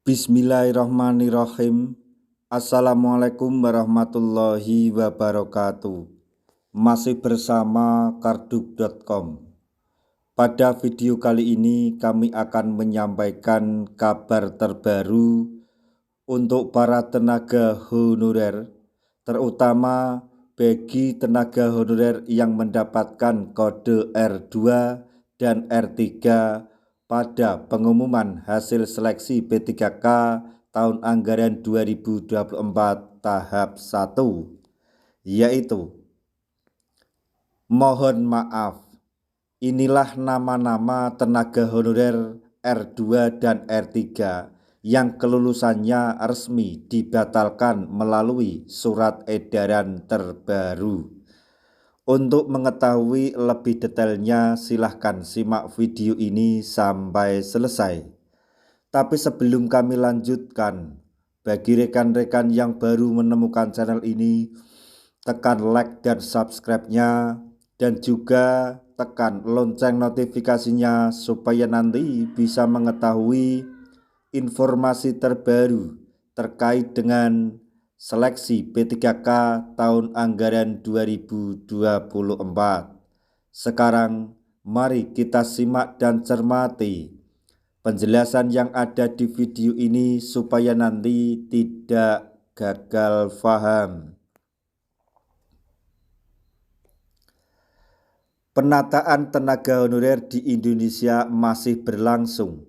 Bismillahirrahmanirrahim. Assalamualaikum warahmatullahi wabarakatuh. Masih bersama karduk.com. Pada video kali ini kami akan menyampaikan kabar terbaru untuk para tenaga honorer, terutama bagi tenaga honorer yang mendapatkan kode R2 dan R3 pada pengumuman hasil seleksi P3K tahun anggaran 2024 tahap 1, yaitu mohon maaf, inilah nama-nama tenaga honorer R2 dan R3 yang kelulusannya resmi dibatalkan melalui surat edaran terbaru. Untuk mengetahui lebih detailnya, silahkan simak video ini sampai selesai. Tapi sebelum kami lanjutkan, bagi rekan-rekan yang baru menemukan channel ini, tekan like dan subscribe-nya, dan juga tekan lonceng notifikasinya supaya nanti bisa mengetahui informasi terbaru terkait dengan seleksi P3K tahun anggaran 2024. Sekarang mari kita simak dan cermati penjelasan yang ada di video ini supaya nanti tidak gagal paham. Penataan tenaga honorer di Indonesia masih berlangsung.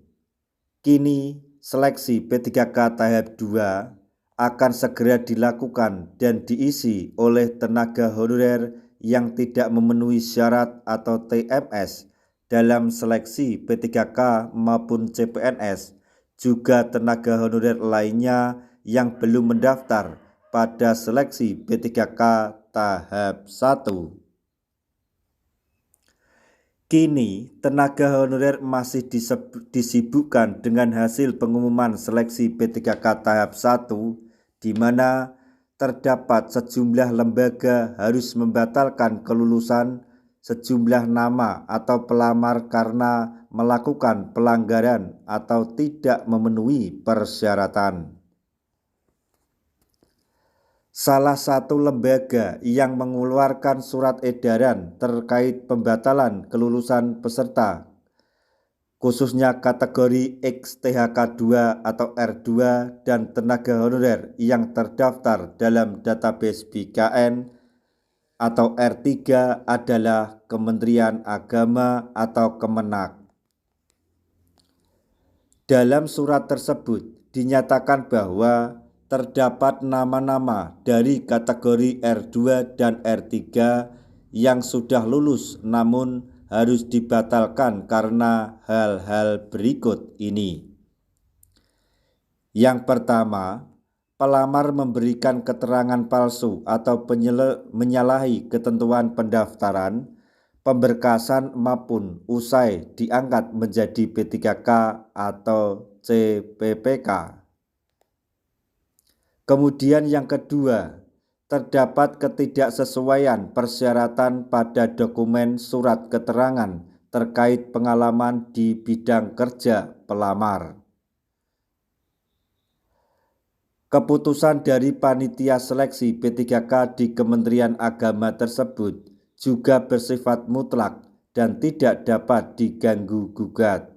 Kini seleksi P3K tahap 2 akan segera dilakukan dan diisi oleh tenaga honorer yang tidak memenuhi syarat atau TMS dalam seleksi P3K maupun CPNS, juga tenaga honorer lainnya yang belum mendaftar pada seleksi P3K tahap 1. Kini, tenaga honorer masih disibukkan dengan hasil pengumuman seleksi P3K tahap 1, di mana terdapat sejumlah lembaga harus membatalkan kelulusan sejumlah nama atau pelamar karena melakukan pelanggaran atau tidak memenuhi persyaratan. Salah satu lembaga yang mengeluarkan surat edaran terkait pembatalan kelulusan peserta, khususnya kategori XTHK2 atau R2 dan tenaga honorer yang terdaftar dalam database BKN atau R3 adalah Kementerian Agama atau Kemenak. Dalam surat tersebut dinyatakan bahwa terdapat nama-nama dari kategori R2 dan R3 yang sudah lulus namun harus dibatalkan karena hal-hal berikut ini. Yang pertama, pelamar memberikan keterangan palsu atau menyalahi ketentuan pendaftaran, pemberkasan maupun usai diangkat menjadi P3K atau CPPK. Kemudian yang kedua, terdapat ketidaksesuaian persyaratan pada dokumen surat keterangan terkait pengalaman di bidang kerja pelamar. Keputusan dari panitia seleksi P3K di Kementerian Agama tersebut juga bersifat mutlak dan tidak dapat diganggu-gugat.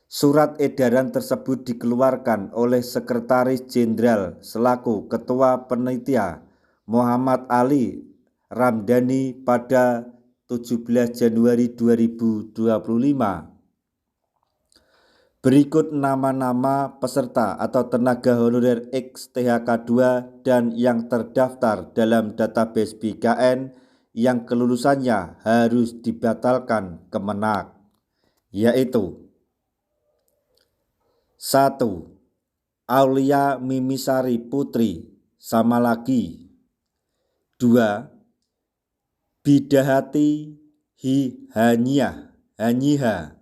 Surat edaran tersebut dikeluarkan oleh Sekretaris Jenderal selaku Ketua Panitia Muhammad Ali Ramdhani pada 17 Januari 2025. Berikut nama-nama peserta atau tenaga honorer XTHK2 dan yang terdaftar dalam database BKN yang kelulusannya harus dibatalkan Kemenak, yaitu 1. Aulia Mimisari Putri Samalagi. 2. Bidahati Hanyiha.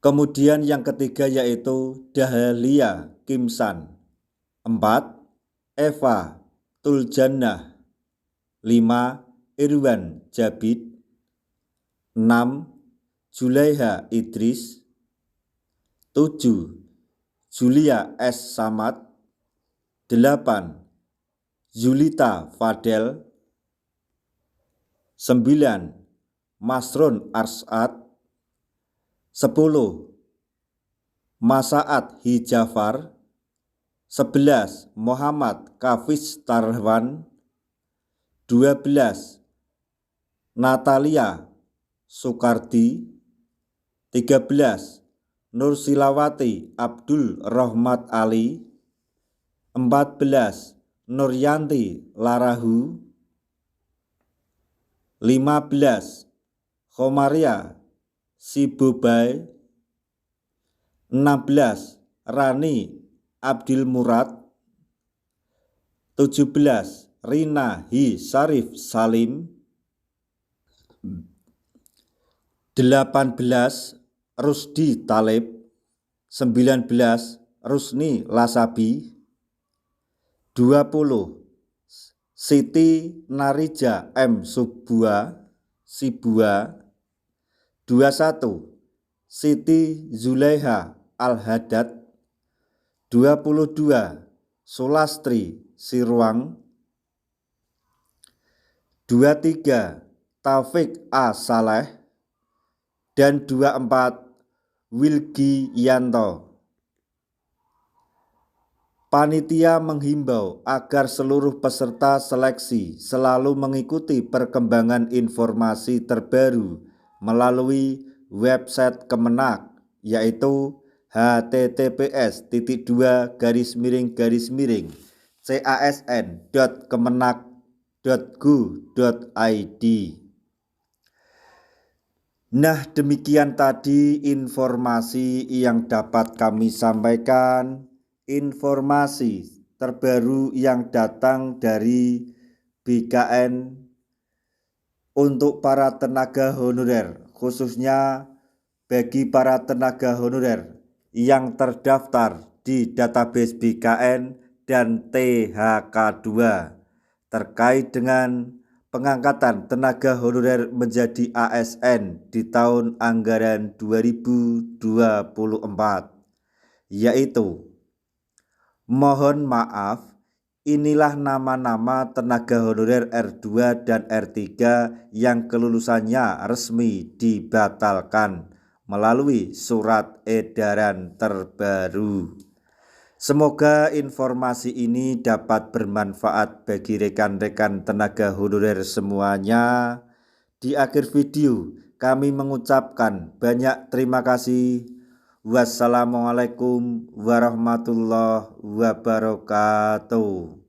Kemudian yang ketiga yaitu Dahlia Kimsan. 4. Eva Tuljannah. 5. Irwan Jabid. 6. Julaiha Idris. 7. Julia S. Samad. 8. Zulita Fadel. 9. Masrun Arsad. 10. Masaat Hijafar. 11. Muhammad Kafis Tarwan. 12. Natalia Soekardi. 13. Nursilawati Abdul Rohmat Ali. 14. Nuryanti Larahu. 15. Khomaria Sibobai. 16. Rani Abdil Murad. 17. Rina Hi Syarif Salim. 18. Rusdi Talib. 19. Rusni Lasabi. 20. Siti Narija M. Sibua. 21. Siti Zulaiha Al-Hadad. 22. Sulastri Sirwang. 23. Taufik A. Saleh. Dan 24. Wilgi Yanto. Panitia menghimbau agar seluruh peserta seleksi selalu mengikuti perkembangan informasi terbaru melalui website Kemenak, yaitu https://casn.kemenak.go.id. Nah, demikian tadi informasi yang dapat kami sampaikan, informasi terbaru yang datang dari BKN untuk para tenaga honorer, khususnya bagi para tenaga honorer yang terdaftar di database BKN dan THK2 terkait dengan pengangkatan tenaga honorer menjadi ASN di tahun anggaran 2024, yaitu, mohon maaf, inilah nama-nama tenaga honorer R2 dan R3 yang kelulusannya resmi dibatalkan melalui surat edaran terbaru. Semoga informasi ini dapat bermanfaat bagi rekan-rekan tenaga honorer semuanya. Di akhir video kami mengucapkan banyak terima kasih. Wassalamualaikum warahmatullahi wabarakatuh.